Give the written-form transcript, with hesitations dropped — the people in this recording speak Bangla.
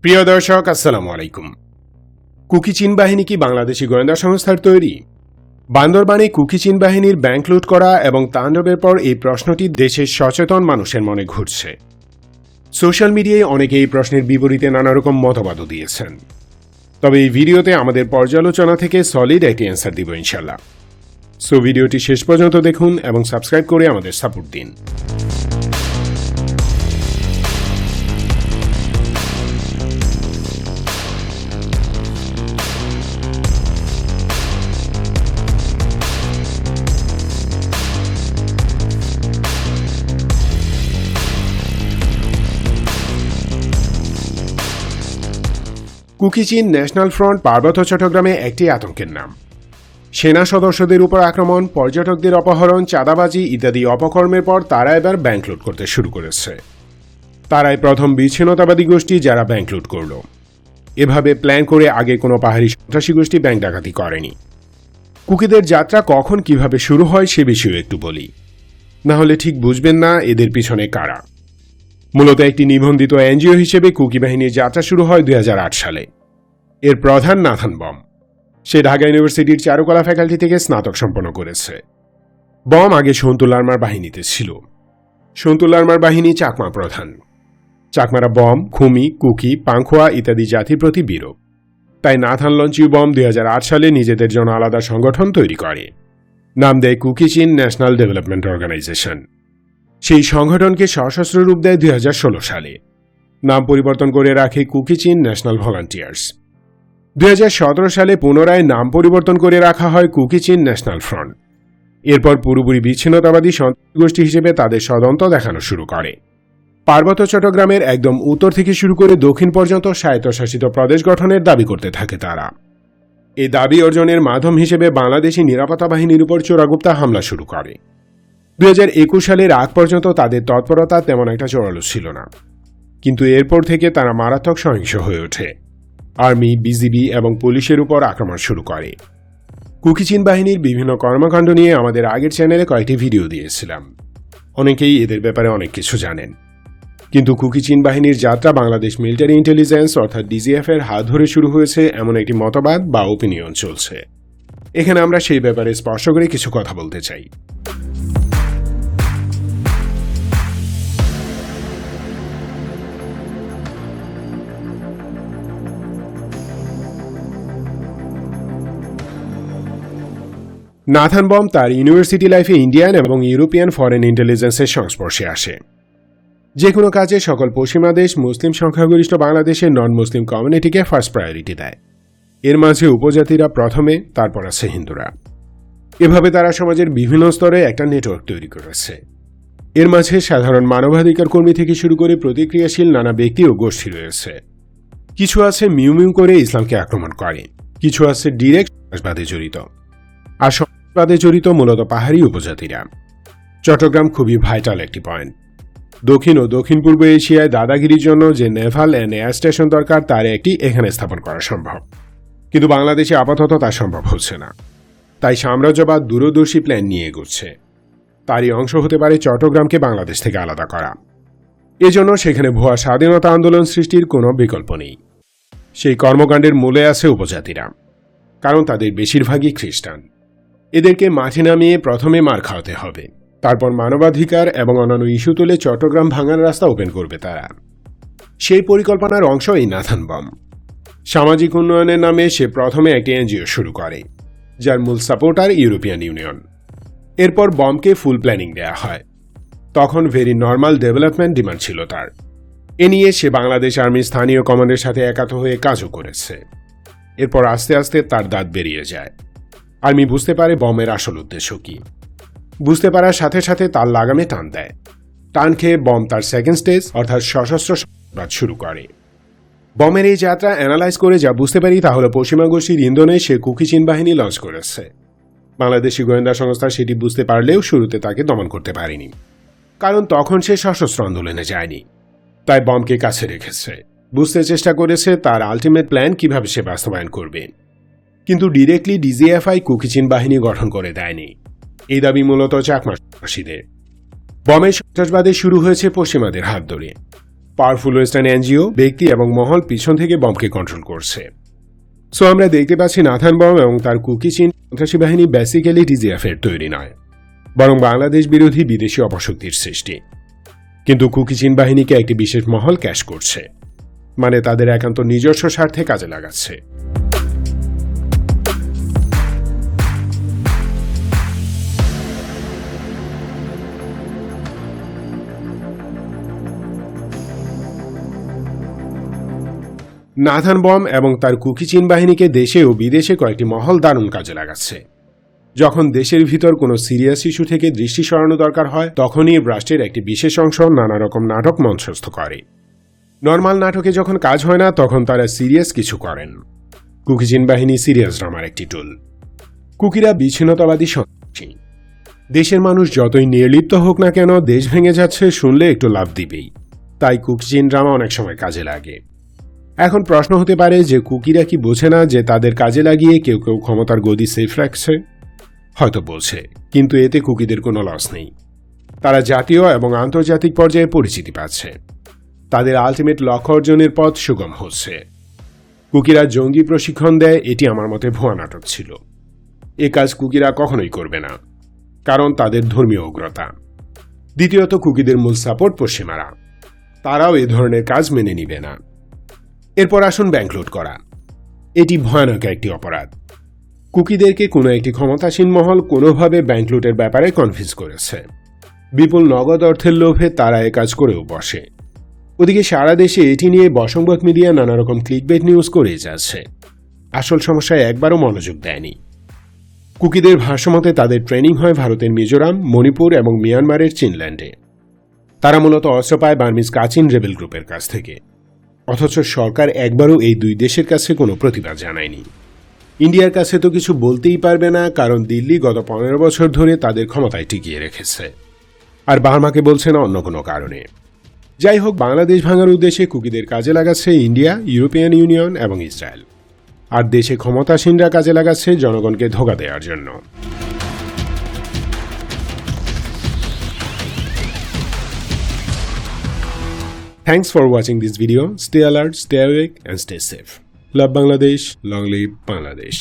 প্রিয় দর্শক, আসসালামু আলাইকুম। কুকি চীন বাহিনী কি বাংলাদেশি গোয়েন্দা সংস্থার তৈরি? বান্দরবানে কুকি চীন বাহিনীর ব্যাংক লুট করা এবং তাণ্ডবের পর এই প্রশ্নটি দেশের সচেতন মানুষের মনে ঘুরছে। সোশ্যাল মিডিয়ায় অনেকে এই প্রশ্নের বিপরীতে নানা রকম মতবাদও দিয়েছেন। তবে এই ভিডিওতে আমাদের পর্যালোচনা থেকে সলিড একটি অ্যান্সার দিব ইনশাল্লাহ। সো ভিডিওটি শেষ পর্যন্ত দেখুন এবং সাবস্ক্রাইব করে আমাদের সাপোর্ট দিন। কুকি চীন ন্যাশনাল ফ্রন্ট পার্বত্য চট্টগ্রামে একটি আতঙ্কের নাম। সেনা সদস্যদের উপর আক্রমণ, পর্যটকদের অপহরণ, চাঁদাবাজি ইত্যাদি অপকর্মের পর তারা এবার ব্যাংক লুট করতে শুরু করেছে। তারাই প্রথম বিচ্ছিন্নতাবাদী গোষ্ঠী যারা ব্যাংক লুট করল। এভাবে প্ল্যান করে আগে কোনো পাহাড়ি সন্ত্রাসী গোষ্ঠী ব্যাংক ডাকাতি করেনি। কুকিদের যাত্রা কখন কিভাবে শুরু হয় সে বিষয়ে একটু বলি, না হলে ঠিক বুঝবেন না এদের পিছনে কারা। মূলত একটি নিবন্ধিত এনজিও হিসেবে কুকি বাহিনীর যাত্রা শুরু হয় 2008 সালে। এর প্রধান নাথান বম। সে ঢাকা ইউনিভার্সিটির চারুকলা ফ্যাকাল্টি থেকে স্নাতক সম্পন্ন করেছে। বম আগে সন্তু লারমার বাহিনীতে ছিল। সন্তু লারমার বাহিনী চাকমা প্রধান। চাকমারা বম, খুমি, কুকি, পাংখোয়া ইত্যাদি জাতির প্রতি বিরূপ। তাই নাথান লঞ্চিউ বম 2008 সালে নিজেদের জন্য আলাদা সংগঠন তৈরি করে। নাম দেয় কুকি চীন ন্যাশনাল ডেভেলপমেন্ট অর্গানাইজেশন। সেই সংগঠনকে সশস্ত্র রূপ দেয় 2016 সালে। নাম পরিবর্তন করে রাখে কুকি চীন ন্যাশনাল ভলান্টিয়ার্স। 2017 সালে পুনরায় নাম পরিবর্তন করে রাখা হয় কুকি চীন ন্যাশনাল ফ্রন্ট। এরপর পুরোপুরি বিচ্ছিন্নতাবাদী সন্ত্রাসী গোষ্ঠী হিসেবে তাদের সদন্ত দেখানো শুরু করে। পার্বত্য চট্টগ্রামের একদম উত্তর থেকে শুরু করে দক্ষিণ পর্যন্ত স্বায়ত্তশাসিত প্রদেশ গঠনের দাবি করতে থাকে তারা। এই দাবি অর্জনের মাধ্যম হিসেবে বাংলাদেশি নিরাপত্তা বাহিনীর উপর চোরাগুপ্তা হামলা শুরু করে। 2021 সালের আগ পর্যন্ত তাদের তৎপরতা তেমন একটা জোরালো ছিল না, কিন্তু এরপর থেকে তারা মারাত্মক সহিংস হয়ে ওঠে। আর্মি, বিজিবি এবং পুলিশের উপর আক্রমণ শুরু করে। কুকি চীন বাহিনীর বিভিন্ন কর্মকাণ্ড নিয়ে আমাদের আগের চ্যানেলে কয়েকটি ভিডিও দিয়েছিলাম। অনেকেই এদের ব্যাপারে অনেক কিছু জানেন, কিন্তু কুকি চীন বাহিনীর যাত্রা বাংলাদেশ মিলিটারি ইন্টেলিজেন্স অর্থাৎ ডিজিএফ এর হাত ধরে শুরু হয়েছে এমন একটি মতবাদ বা ওপিনিয়ন চলছে। এখানে আমরা সেই ব্যাপারে স্পষ্ট করে কিছু কথা বলতে চাই। নাথান বম তার ইউনিভার্সিটি লাইফে ইন্ডিয়ান এবং ইউরোপিয়ান ফরেন ইন্টেলিজেন্সের সংস্পর্শে আসে। যে কোনো কাজে সকল পশ্চিমা দেশ মুসলিম সংখ্যাগরিষ্ঠ বাংলাদেশের নন মুসলিম কমিউনিটিকে ফার্স্ট প্রায়োরিটি দেয়। এর মাঝে উপজাতিরা প্রথমে, তারপর আছে হিন্দুরা। এভাবে তারা সমাজের বিভিন্ন স্তরে একটা নেটওয়ার্ক তৈরি করেছে। এর মাঝে সাধারণ মানবাধিকার কর্মী থেকে শুরু করে প্রতিক্রিয়াশীল নানা ব্যক্তি ও গোষ্ঠী রয়েছে। কিছু আছে মিউ মিউ করে ইসলামকে আক্রমণ করে, কিছু আছে ডিরেক্ট সন্ত্রাসবাদে জড়িত, আর সন্ত্রাসবাদে জড়িত মূলত পাহাড়ি উপজাতিরা। চট্টগ্রাম খুবই ভাইটাল একটি পয়েন্ট। দক্ষিণ ও দক্ষিণ পূর্ব এশিয়ায় দাদাগিরির জন্য যে নেভাল অ্যান্ড এয়ার স্টেশন দরকার তার একটি এখানে স্থাপন করা সম্ভব, কিন্তু বাংলাদেশে আপাতত তা সম্ভব হচ্ছে না। তাই সাম্রাজ্যবাদ দূরদর্শী প্ল্যান নিয়ে এগোচ্ছে। তারই অংশ হতে পারে চট্টগ্রামকে বাংলাদেশ থেকে আলাদা করা। এজন্য সেখানে ভুয়া স্বাধীনতা আন্দোলন সৃষ্টির কোনো বিকল্প নেই। সেই কর্মকাণ্ডের মূলে আছে উপজাতিরা, কারণ তাদের বেশিরভাগই খ্রিস্টান। এদেরকে মাঠে নামিয়ে প্রথমে মার খাওয়াতে হবে, তারপর মানবাধিকার এবং অন্যান্য ইস্যু তুলে চট্টগ্রাম ভাঙার রাস্তা ওপেন করবে তারা। সেই পরিকল্পনার অংশ এই নাথান বম। সামাজিক উন্নয়নের নামে সে প্রথমে একটি এনজিও শুরু করে, যার মূল সাপোর্টার ইউরোপিয়ান ইউনিয়ন। এরপর বমকে ফুল প্ল্যানিং দেয়া হয়। তখন ভেরি নর্মাল ডেভেলপমেন্ট ডিমান্ড ছিল তার। এ নিয়ে সে বাংলাদেশ আর্মির স্থানীয় কমান্ডের সাথে একাত্ম হয়ে কাজও করেছে। এরপর আস্তে আস্তে তার দাঁত বেরিয়ে যায়। আর্মি বুঝতে পারে বমের আসল উদ্দেশ্য কি। বুঝতে পারার সাথে সাথে তার লাগামে টান দেয়। টান খেয়ে বম তার সেকেন্ড স্টেজ অর্থাৎ সশস্ত্র সন্ত্রাসবাদ শুরু করে। বমের এই যাত্রা অ্যানালাইজ করে যা বুঝতে পারি তা হলো পশ্চিমা গোষ্ঠীর ইন্ধনে সে কুকি চীন বাহিনী লঞ্চ করেছে। বাংলাদেশি গোয়েন্দা সংস্থা সেটি বুঝতে পারলেও শুরুতে তাকে দমন করতে পারেনি, কারণ তখন সে সশস্ত্র আন্দোলনে যায়নি। তাই বমকে কাছে রেখেছে, বুঝতে চেষ্টা করেছে তার আলটিমেট প্ল্যান কিভাবে সে বাস্তবায়ন করবে। কিন্তু ডিরেক্টলি ডিজিএফআই কুকি চীন বাহিনী গঠন করে দেয়নি। এই দাবি মূলত চাকমা সন্ত্রাসীদের। বমের সন্ত্রাসবাদে শুরু হয়েছে পশ্চিমাদের হাত ধরে। পাওয়ারফুল ওয়েস্টার্ন এনজিও ব্যক্তি এবং মহল পিছন থেকে বমকে কন্ট্রোল করছে। সো আমরা দেখতে পাচ্ছি নাথান বম এবং তার কুকি চীন সন্ত্রাসী বাহিনী বেসিক্যালি টিজিএফ এর তৈরি নয়, বরং বাংলাদেশ বিরোধী বিদেশি অপশক্তির সৃষ্টি। কিন্তু কুকি চীন বাহিনীকে একটি বিশেষ মহল ক্যাশ করছে, মানে তাদের একান্ত নিজস্ব স্বার্থে কাজে লাগাচ্ছে। নাথান বম এবং তার কুকি চীন বাহিনীকে দেশে ও বিদেশে কয়েকটি মহল দারুণ কাজে লাগাচ্ছে। যখন দেশের ভিতর কোনো সিরিয়াস ইস্যু থেকে দৃষ্টি সরানো দরকার হয়, তখনই রাষ্ট্রের একটি বিশেষ অংশ নানা রকম নাটক মঞ্চস্থ করে। নর্মাল নাটকে যখন কাজ হয় না, তখন তারা সিরিয়াস কিছু করেন। কুকি চীন বাহিনী সিরিয়াস ড্রামার একটি টুল। কুকিরা বিচ্ছিন্নতাবাদী সন্ত্রাসী। দেশের মানুষ যতই নির্লিপ্ত হোক না কেন, দেশ ভেঙে যাচ্ছে শুনলে একটু লাভ দিবেই। তাই কুকি চীন ড্রামা অনেক সময় কাজে লাগে। এখন প্রশ্ন হতে পারে যে কুকিরা কি বোঝে না যে তাদের কাজে লাগিয়ে কেউ কেউ ক্ষমতার গদি সেফ রাখছে? হয়তো বলছে, কিন্তু এতে কুকিদের কোনো লস নেই। তারা জাতীয় এবং আন্তর্জাতিক পর্যায়ে পরিচিতি পাচ্ছে। তাদের আলটিমেট লক্ষ্য অর্জনের পথ সুগম হচ্ছে। কুকিরা জঙ্গি প্রশিক্ষণ দেয়, এটি আমার মতে ভুয়া নাটক ছিল। এ কাজ কুকিরা কখনোই করবে না, কারণ তাদের ধর্মীয় উগ্রতা। দ্বিতীয়ত, কুকিদের মূল সাপোর্ট পশ্চিমারা, তারাও এ ধরনের কাজ মেনে নিবে না। এরপর আসুন ব্যাংক লুট করা। এটি ভয়ানক একটি অপরাধ। কুকিদেরকে কোনো একটি ক্ষমতাসীন মহল কোনোভাবে ব্যাংক লুটের ব্যাপারে কনভিন্স করেছে। বিপুল নগদ অর্থের লোভে তারা এ কাজ করেও বসে। ওদিকে সারা দেশে এটি নিয়ে বসংবাদ মিডিয়া নানা রকম ক্লিকবেট নিউজ করে যাচ্ছে। আসল সমস্যায় একবারও মনোযোগ দেয়নি। কুকিদের ভাষ্যমতে তাদের ট্রেনিং হয় ভারতের মিজোরাম, মণিপুর এবং মিয়ানমারের চিনল্যান্ডে। তারা মূলত অস্ত্র পায় বার্মিজ কাচিন রেবেল গ্রুপের কাছ থেকে। অথচ সরকার একবারও এই দুই দেশের কাছে কোনো প্রতিবাদ জানায়নি। ইন্ডিয়ার কাছে তো কিছু বলতেই পারবে না, কারণ দিল্লি গত 15 বছর ধরে তাদের ক্ষমতায় টিকিয়ে রেখেছে, আর বার্মাকে বলছে না অন্য কোনো কারণে। যাই হোক, বাংলাদেশ ভাঙার উদ্দেশ্যে কুকিদের কাজে লাগাচ্ছে ইন্ডিয়া, ইউরোপিয়ান ইউনিয়ন এবং ইসরায়েল, আর দেশে ক্ষমতাসীনরা কাজে লাগাচ্ছে জনগণকে ধোঁকা দেওয়ার জন্য। Thanks for watching this video. Stay alert, stay awake and stay safe. Love Bangladesh, long live Bangladesh.